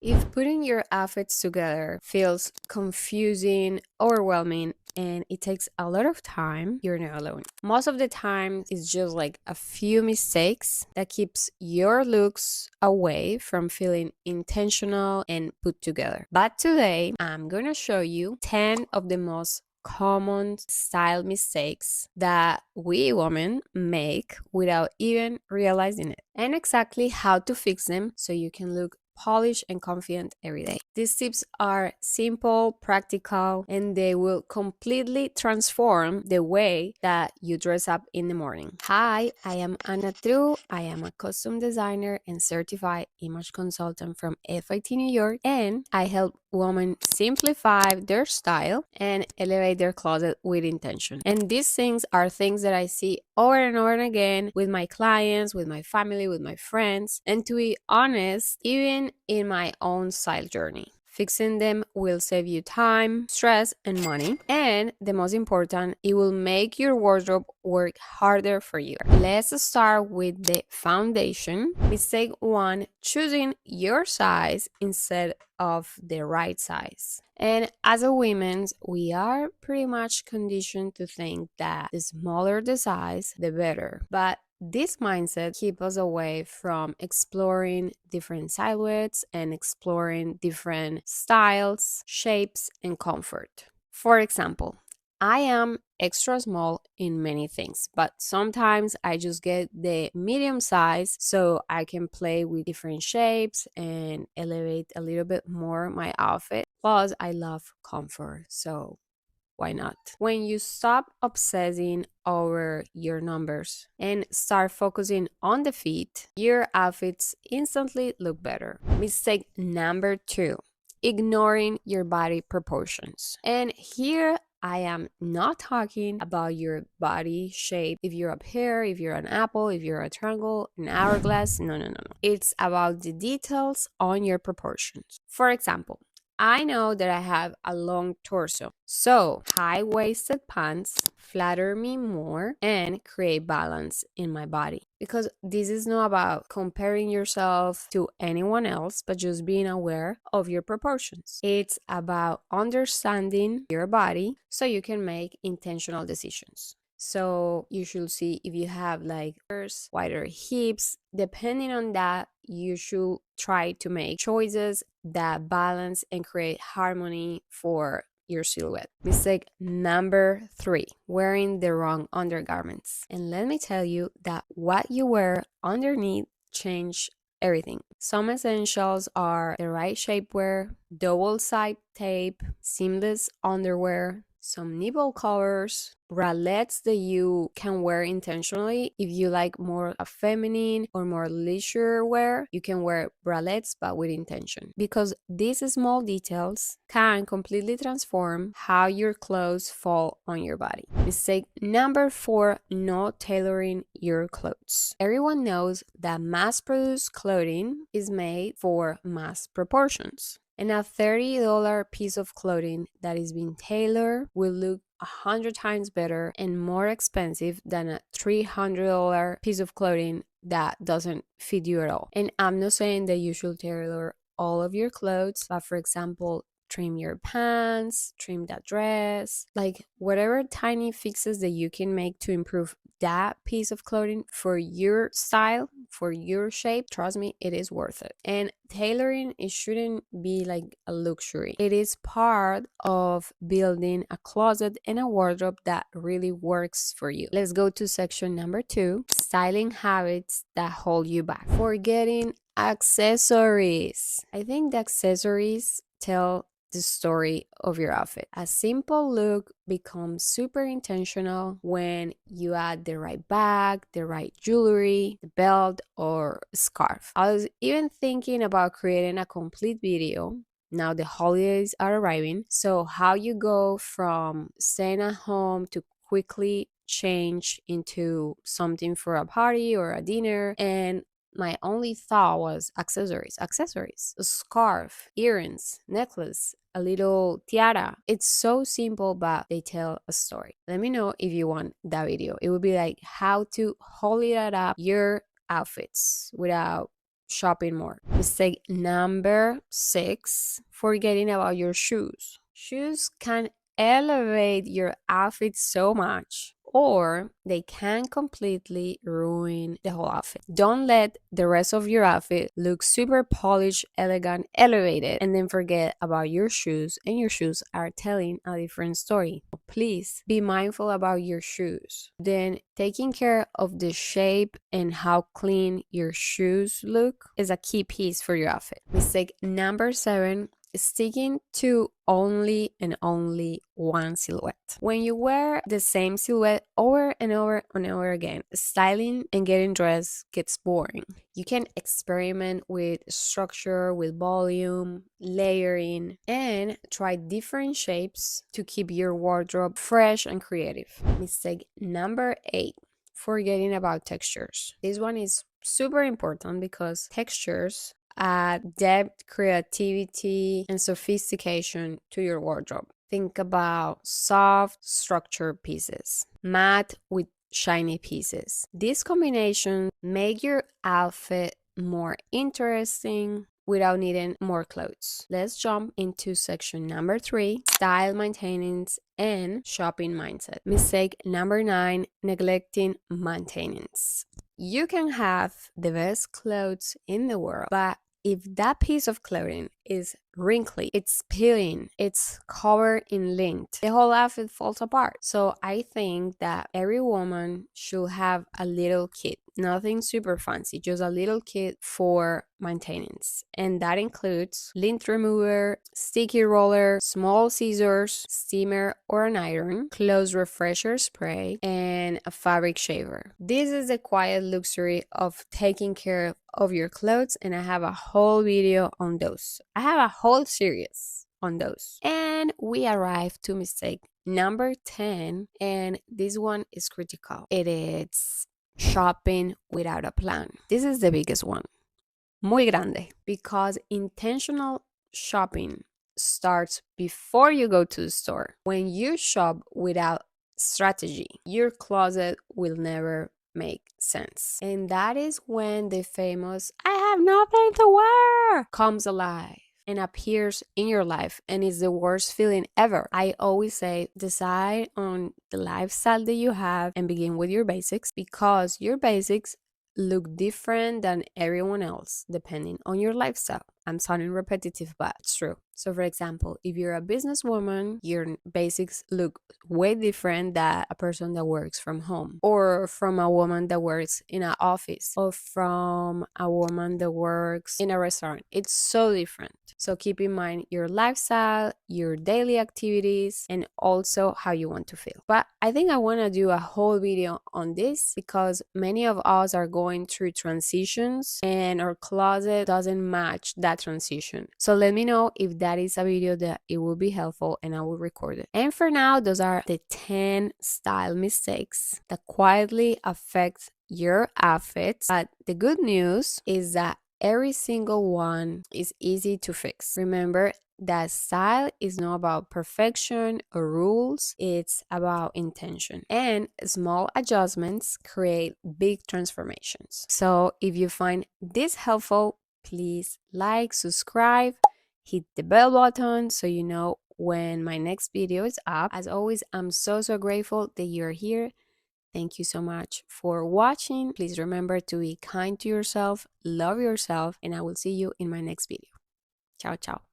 If putting your outfits together feels confusing, overwhelming, and it takes a lot of time, you're not alone. Most of the time, it's just like a few mistakes that keeps your looks away from feeling intentional and put together. But today, I'm going to show you 10 of the most common style mistakes that we women make without even realizing it, and exactly how to fix them so you can look polished and confident every day. These tips are simple, practical, and they will completely transform the way that you dress up in the morning. Hi, I am Anna True. I am a costume designer and certified image consultant from FIT New York, and I help women simplify their style and elevate their closet with intention. And these things are things that I see over and over and again with my clients, with my family, with my friends. And to be honest, even in my own style journey, fixing them will save you time, stress, and money. And the most important, it will make your wardrobe work harder for you. Let's start with the foundation. Mistake one, choosing your size instead of the right size. And as a women, we are pretty much conditioned to think that the smaller the size, the better. But this mindset keeps us away from exploring different silhouettes and exploring different styles, shapes, and comfort. For example, I am extra small in many things, but sometimes I just get the medium size so I can play with different shapes and elevate a little bit more my outfit. Plus, I love comfort, so why not? When you stop obsessing over your numbers and start focusing on the fit, your outfits instantly look better. Mistake number two, ignoring your body proportions. And here I am not talking about your body shape. If you're up here, if you're an apple, if you're a triangle, an hourglass, no, no, no, no. It's about the details on your proportions. For example, I know that I have a long torso, so high waisted pants flatter me more and create balance in my body. Because this is not about comparing yourself to anyone else, but just being aware of your proportions. It's about understanding your body so you can make intentional decisions. So you should see if you have like wider hips. Depending on that, you should try to make choices that balance and create harmony for your silhouette. Mistake number three, wearing the wrong undergarments. And let me tell you that what you wear underneath change everything. Some essentials are the right shapewear, double side tape, seamless underwear, some nipple covers, bralettes that you can wear intentionally. If you like more a feminine or more leisure wear, you can wear bralettes but with intention, because these small details can completely transform how your clothes fall on your body. Mistake number four, not tailoring your clothes. Everyone knows that mass-produced clothing is made for mass proportions. And a $30 piece of clothing that is being tailored will look 100 times better and more expensive than a $300 piece of clothing that doesn't fit you at all. And I'm not saying that you should tailor all of your clothes, but for example, trim your pants, trim that dress, like whatever tiny fixes that you can make to improve that piece of clothing for your style, for your shape. Trust me, it is worth it. And tailoring, it shouldn't be like a luxury. It is part of building a closet and a wardrobe that really works for you. Let's go to section number two, styling habits that hold you back. Forgetting accessories. I think the accessories tell the story of your outfit. A simple look becomes super intentional when you add the right bag, the right jewelry, the belt, or scarf. I was even thinking about creating a complete video. Now the holidays are arriving, so how you go from staying at home to quickly change into something for a party or a dinner. And my only thought was accessories, a scarf, earrings, necklace, a little tiara. It's so simple, but they tell a story. Let me know if you want that video. It would be like how to hold it up your outfits without shopping more. Mistake number 6, forgetting about your shoes. Shoes can elevate your outfit so much, or they can completely ruin the whole outfit. Don't let the rest of your outfit look super polished, elegant, elevated, and then forget about your shoes, and your shoes are telling a different story. Please be mindful about your shoes. Then, taking care of the shape and how clean your shoes look is a key piece for your outfit. Mistake number 7, sticking to only and only one silhouette. When you wear the same silhouette over and over and over again, styling and getting dressed gets boring. You can experiment with structure, with volume, layering, and try different shapes to keep your wardrobe fresh and creative. Mistake number 8, forgetting about textures. This one is super important because textures add depth, creativity, and sophistication to your wardrobe. Think about soft, structured pieces, matte with shiny pieces. These combinations make your outfit more interesting without needing more clothes. Let's jump into section number 3, style maintenance and shopping mindset. Mistake number 9, neglecting maintenance. You can have the best clothes in the world, but if that piece of clothing is wrinkly, it's peeling, it's covered in lint, the whole outfit falls apart. So I think that every woman should have a little kit, nothing super fancy, just a little kit for maintenance. And that includes lint remover, sticky roller, small scissors, steamer or an iron, clothes refresher spray, and a fabric shaver. This is the quiet luxury of taking care of your clothes, and I have a whole video on those. I have a whole series on those. And we arrived to mistake number 10, and this one is critical. It is shopping without a plan. This is the biggest one. Muy grande. Because intentional shopping starts before you go to the store. When you shop without strategy, your closet will never make sense. And that is when the famous "I have nothing to wear" comes alive and appears in your life, and is the worst feeling ever. I always say, decide on the lifestyle that you have and begin with your basics, because your basics look different than everyone else depending on your lifestyle. I'm sounding repetitive, but it's true. So for example, if you're a businesswoman, your basics look way different than a person that works from home, or from a woman that works in an office, or from a woman that works in a restaurant. It's so different. So keep in mind your lifestyle, your daily activities, and also how you want to feel. But I think I want to do a whole video on this, because many of us are going through transitions and our closet doesn't match that transition. So let me know if that is a video that it will be helpful, and I will record it. And for now, those are the 10 style mistakes that quietly affect your outfits. But the good news is that every single one is easy to fix. Remember that style is not about perfection or rules, it's about intention. And small adjustments create big transformations. So if you find this helpful, please like, subscribe, hit the bell button so you know when my next video is up. As always, I'm so grateful that you're here. Thank you so much for watching. Please remember to be kind to yourself, love yourself, and I will see you in my next video. Ciao, ciao.